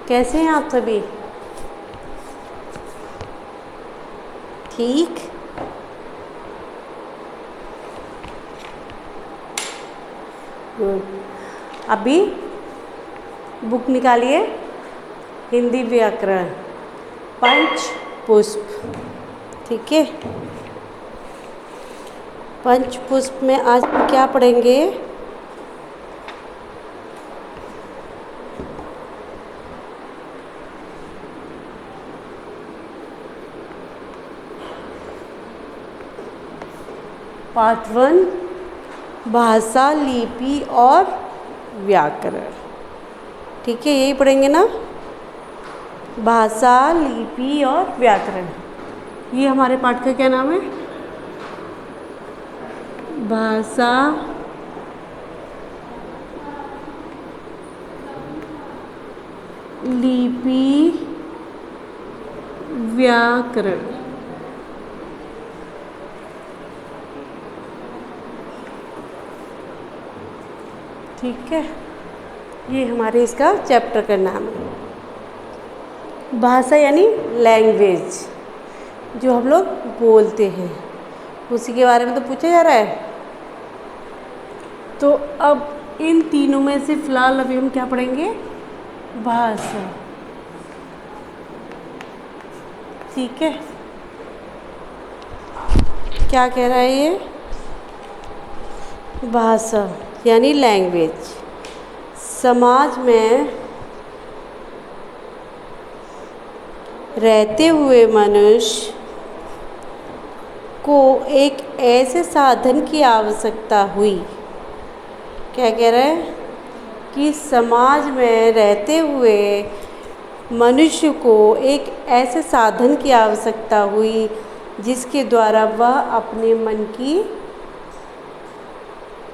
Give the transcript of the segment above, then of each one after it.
कैसे हैं आप सभी? ठीक। अभी बुक निकालिए, हिंदी व्याकरण पंच पुष्प। ठीक है, पंच पुष्प में आज क्या पढ़ेंगे? पार्ट 1 भाषा, लिपि और व्याकरण। ठीक है, यही पढ़ेंगे ना, भाषा, लिपि और व्याकरण। ये हमारे पाठ का क्या नाम है? भाषा, लिपि, व्याकरण। ठीक है, ये हमारे इसका चैप्टर का नाम है। भाषा यानी लैंग्वेज, जो हम लोग बोलते हैं, उसी के बारे में तो पूछा जा रहा है। तो अब इन तीनों में से फिलहाल अभी हम क्या पढ़ेंगे? भाषा। ठीक है, क्या कह रहा है ये? भाषा यानी लैंग्वेज समाज में रहते हुए मनुष्य को एक ऐसे साधन की आवश्यकता हुई। क्या कह रहा है? कि समाज में रहते हुए मनुष्य को एक ऐसे साधन की आवश्यकता हुई जिसके द्वारा वह अपने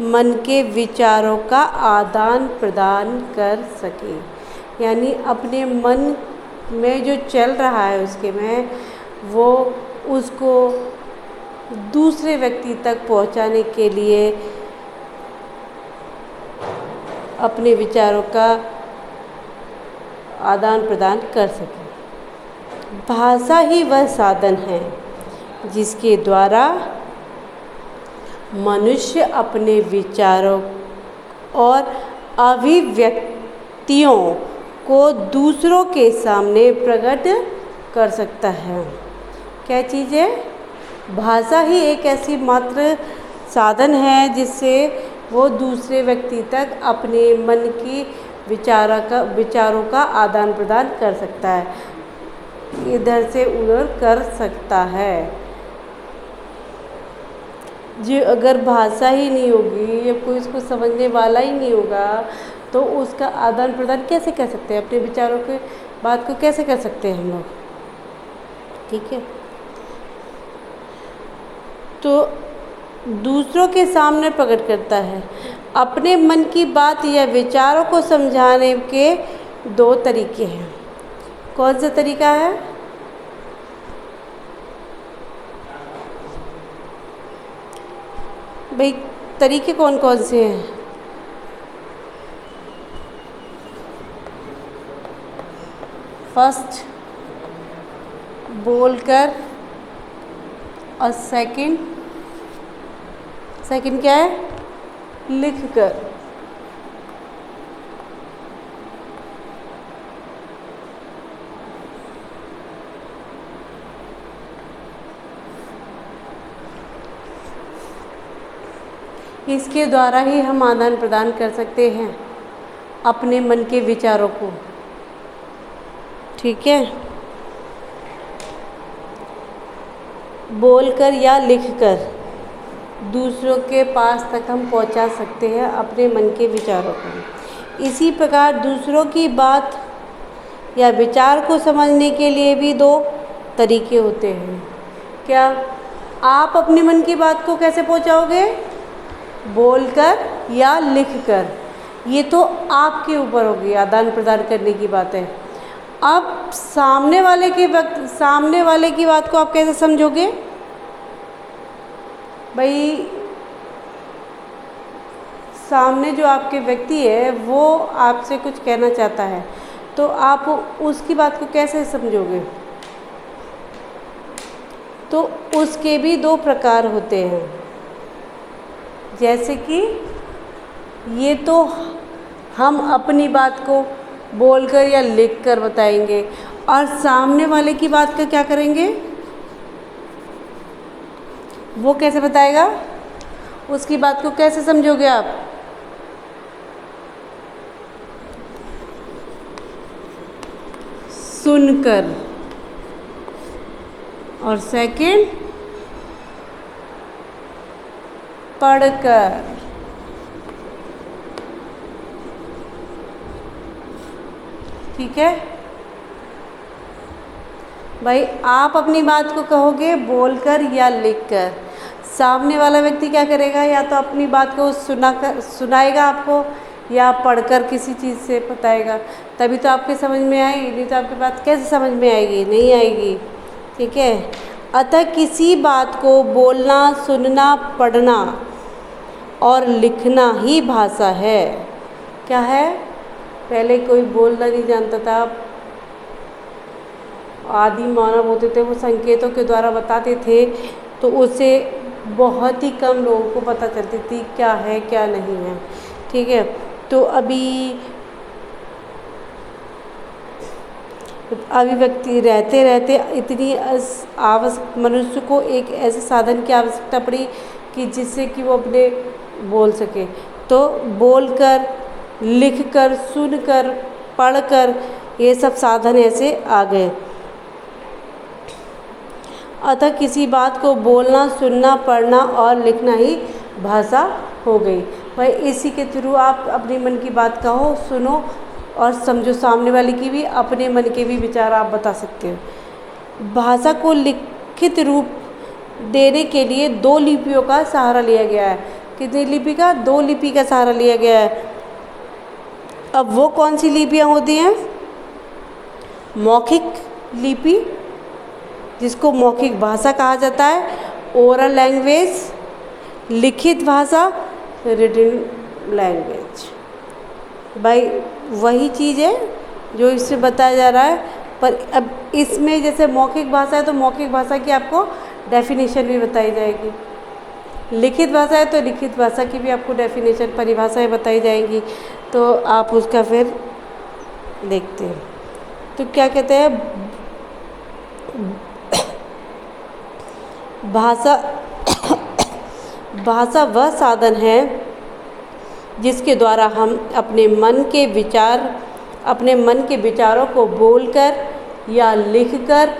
मन के विचारों का आदान प्रदान कर सके। यानी अपने मन में जो चल रहा है उसके में वो उसको दूसरे व्यक्ति तक पहुंचाने के लिए अपने विचारों का आदान प्रदान कर सके। भाषा ही वह साधन है जिसके द्वारा मनुष्य अपने विचारों और अभिव्यक्तियों को दूसरों के सामने प्रकट कर सकता है। क्या चीज़ है? भाषा ही एक ऐसी मात्र साधन है जिससे वो दूसरे व्यक्ति तक अपने मन की विचारों का आदान प्रदान कर सकता है, इधर से उधर कर सकता है। जो अगर भाषा ही नहीं होगी या कोई इसको समझने वाला ही नहीं होगा तो उसका आदान प्रदान कैसे कर सकते हैं? अपने विचारों के बात को कैसे कर सकते हैं हम लोग? ठीक है, तो दूसरों के सामने प्रकट करता है। अपने मन की बात या विचारों को समझाने के 2 तरीके हैं। कौन सा तरीका है? भाई तरीके कौन कौन से हैं? फर्स्ट बोलकर और सेकंड क्या है? लिखकर। इसके द्वारा ही हम आदान प्रदान कर सकते हैं अपने मन के विचारों को। ठीक है, बोलकर या लिखकर दूसरों के पास तक हम पहुंचा सकते हैं अपने मन के विचारों को। इसी प्रकार दूसरों की बात या विचार को समझने के लिए भी 2 तरीके होते हैं। क्या? आप अपने मन की बात को कैसे पहुंचाओगे? बोलकर या लिखकर। ये तो आपके ऊपर होगी आदान प्रदान करने की बात है। अब सामने वाले की बात को आप कैसे समझोगे? भाई सामने जो आपके व्यक्ति है वो आपसे कुछ कहना चाहता है, तो आप उसकी बात को कैसे समझोगे? तो उसके भी दो प्रकार होते हैं। जैसे कि ये तो हम अपनी बात को बोलकर या लिखकर बताएंगे, और सामने वाले की बात का क्या करेंगे? वो कैसे बताएगा? उसकी बात को कैसे समझोगे आप? सुनकर। और सेकंड, पढ़कर। ठीक है भाई, आप अपनी बात को कहोगे बोलकर या लिखकर। सामने वाला व्यक्ति क्या करेगा? या तो अपनी बात को सुनाएगा आपको, या पढ़कर किसी चीज़ से बताएगा। तभी तो आपके समझ में आएगी, नहीं तो आपकी बात कैसे समझ में आएगी? नहीं आएगी। ठीक है, अतः किसी बात को बोलना, सुनना, पढ़ना और लिखना ही भाषा है। क्या है? पहले कोई बोलना नहीं जानता था, आदि मानव होते थे, वो संकेतों के द्वारा बताते थे, तो उससे बहुत ही कम लोगों को पता चलती थी क्या है क्या नहीं है। ठीक है, तो अभी व्यक्ति रहते रहते इतनी मनुष्य को एक ऐसे साधन की आवश्यकता पड़ी कि जिससे कि वो अपने बोल सके। तो बोलकर, लिखकर, सुनकर, पढ़कर, ये सब साधन ऐसे आ गए। अतः किसी बात को बोलना, सुनना, पढ़ना और लिखना ही भाषा हो गई। भाई इसी के थ्रू आप अपने मन की बात कहो, सुनो और समझो। सामने वाले की भी, अपने मन के भी विचार आप बता सकते हो। भाषा को लिखित रूप देने के लिए 2 लिपियों का सहारा लिया गया है। कितनी लिपि का? 2 लिपि का सहारा लिया गया है। अब वो कौन सी लिपियाँ होती हैं? मौखिक लिपि, जिसको मौखिक भाषा कहा जाता है, ओरल लैंग्वेज, लिखित भाषा, रिटन लैंग्वेज। भाई वही चीज़ है जो इससे बताया जा रहा है। पर अब इसमें जैसे मौखिक भाषा है तो मौखिक भाषा की आपको डेफिनेशन भी बताई जाएगी। लिखित भाषा है तो लिखित भाषा की भी आपको डेफिनेशन, परिभाषाएं बताई जाएंगी। तो आप उसका फिर देखते हैं। तो क्या कहते हैं, भाषा वह साधन है जिसके द्वारा हम अपने मन के विचारों को बोलकर या लिखकर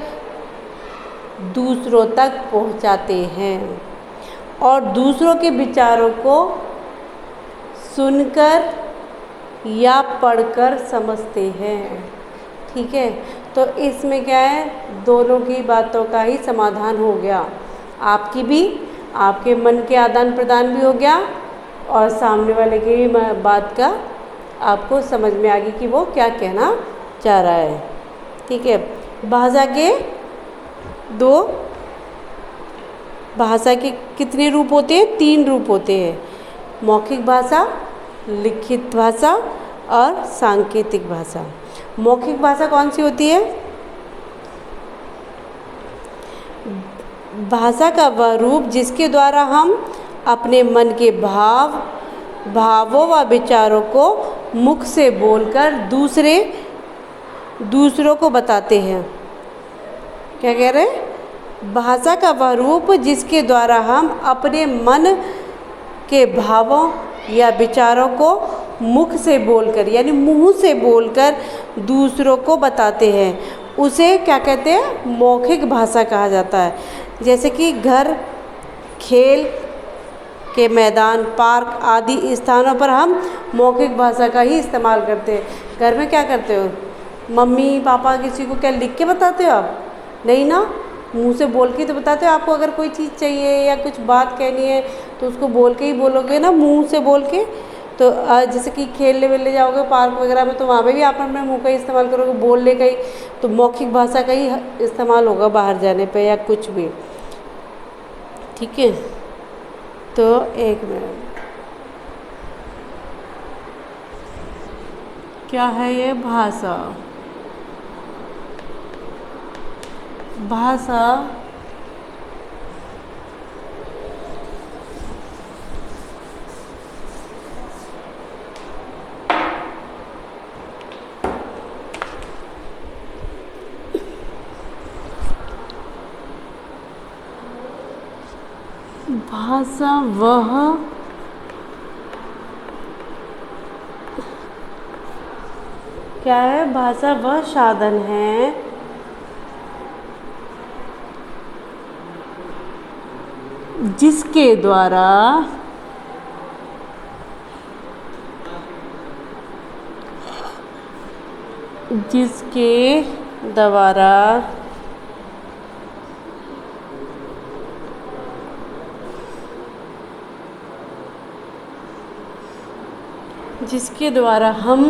दूसरों तक पहुंचाते हैं, और दूसरों के विचारों को सुनकर या पढ़कर समझते हैं। ठीक है, तो इसमें क्या है, दोनों की बातों का ही समाधान हो गया। आपकी भी, आपके मन के आदान प्रदान भी हो गया, और सामने वाले की बात का आपको समझ में आ गई कि वो क्या कहना चाह रहा है। ठीक है, भाषा के कितने रूप होते हैं? 3 रूप होते हैं। मौखिक भाषा, लिखित भाषा और सांकेतिक भाषा। मौखिक भाषा कौन सी होती है? भाषा का वह रूप जिसके द्वारा हम अपने मन के भावों व विचारों को मुख से बोलकर दूसरों को बताते हैं। क्या कह रहे हैं? भाषा का वह रूप जिसके द्वारा हम अपने मन के भावों या विचारों को मुख से बोलकर, यानी मुंह से बोलकर दूसरों को बताते हैं, उसे क्या कहते हैं? मौखिक भाषा कहा जाता है। जैसे कि घर, खेल के मैदान, पार्क आदि स्थानों पर हम मौखिक भाषा का ही इस्तेमाल करते हैं। घर में क्या करते हो? मम्मी पापा किसी को क्या लिख के बताते हो आप? नहीं ना, मुंह से बोल के तो बताते हो। आपको अगर कोई चीज़ चाहिए या कुछ बात कहनी है तो उसको बोल के ही बोलोगे ना, मुंह से बोल के। तो जैसे कि खेलने वेलने जाओगे पार्क वगैरह में, तो वहाँ पे भी आप अपने मुंह का ही इस्तेमाल करोगे, बोलने का ही। तो मौखिक भाषा का ही इस्तेमाल होगा बाहर जाने पे या कुछ भी। ठीक है, तो 1 मिनट। क्या है ये? भाषा। भाषा भाषा वह क्या है? भाषा वह साधन है जिसके द्वारा जिसके द्वारा हम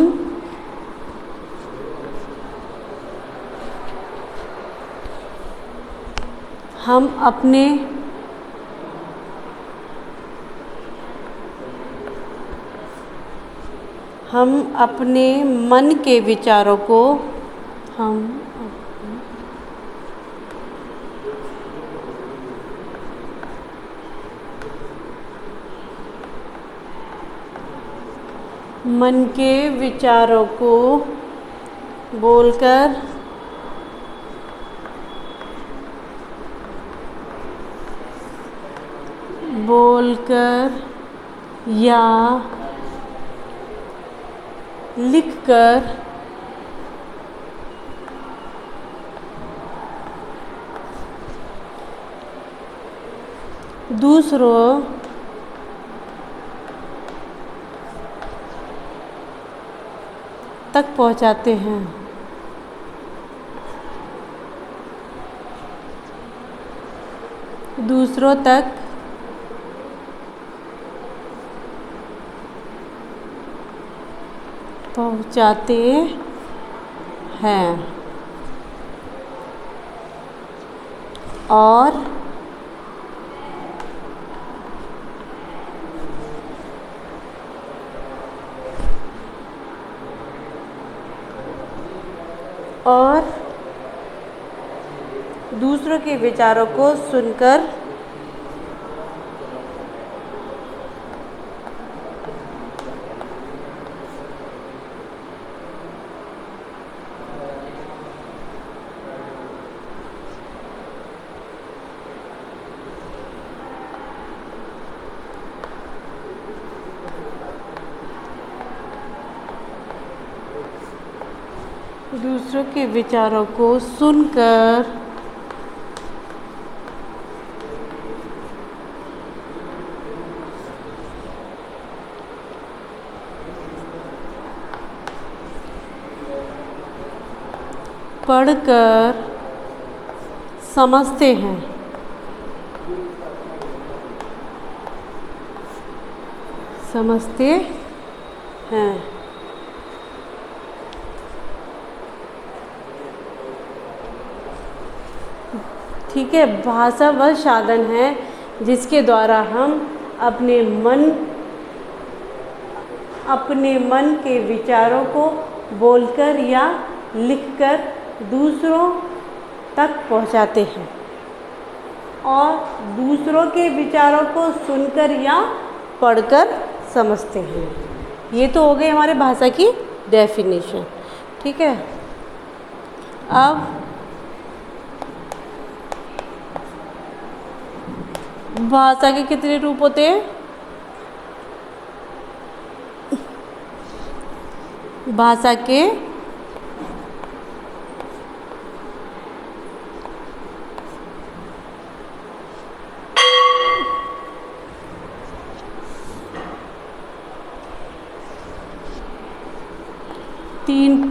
अपने मन के विचारों को मन के विचारों को बोलकर या लिखकर दूसरों तक पहुंचाते हैं। दूसरों तक पहुंचाते हैं और दूसरों के विचारों को सुनकर पढ़कर समझते हैं। ठीक है। भाषा वह साधन है जिसके द्वारा हम अपने मन के विचारों को बोलकर या लिखकर दूसरों तक पहुंचाते हैं और दूसरों के विचारों को सुनकर या पढ़कर समझते हैं। ये तो हो गई हमारे भाषा की डेफिनेशन। ठीक है। अब भाषा के कितने रूप होते हैं? भाषा के 3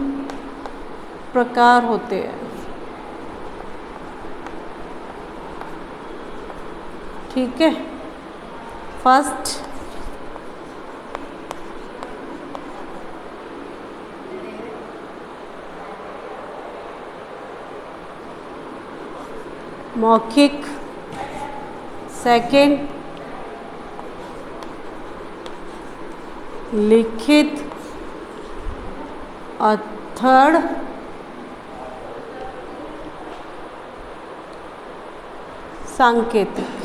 प्रकार होते हैं। ठीक है। फर्स्ट मौखिक, सेकंड लिखित और थर्ड सांकेतिक।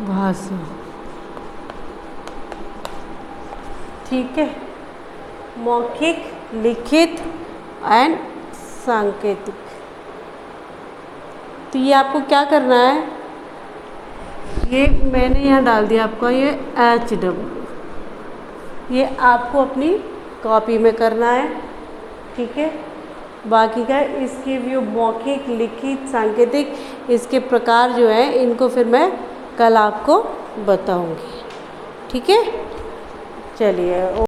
भाषा, ठीक है, मौखिक, लिखित एंड सांकेतिक। तो ये आपको क्या करना है, ये मैंने यहाँ डाल दिया आपका ये HW, ये आपको अपनी कॉपी में करना है, ठीक है। बाकी का इसके व्यू मौखिक, लिखित, सांकेतिक, इसके प्रकार जो हैं इनको फिर मैं कल आपको बताऊंगी, ठीक है। चलिए।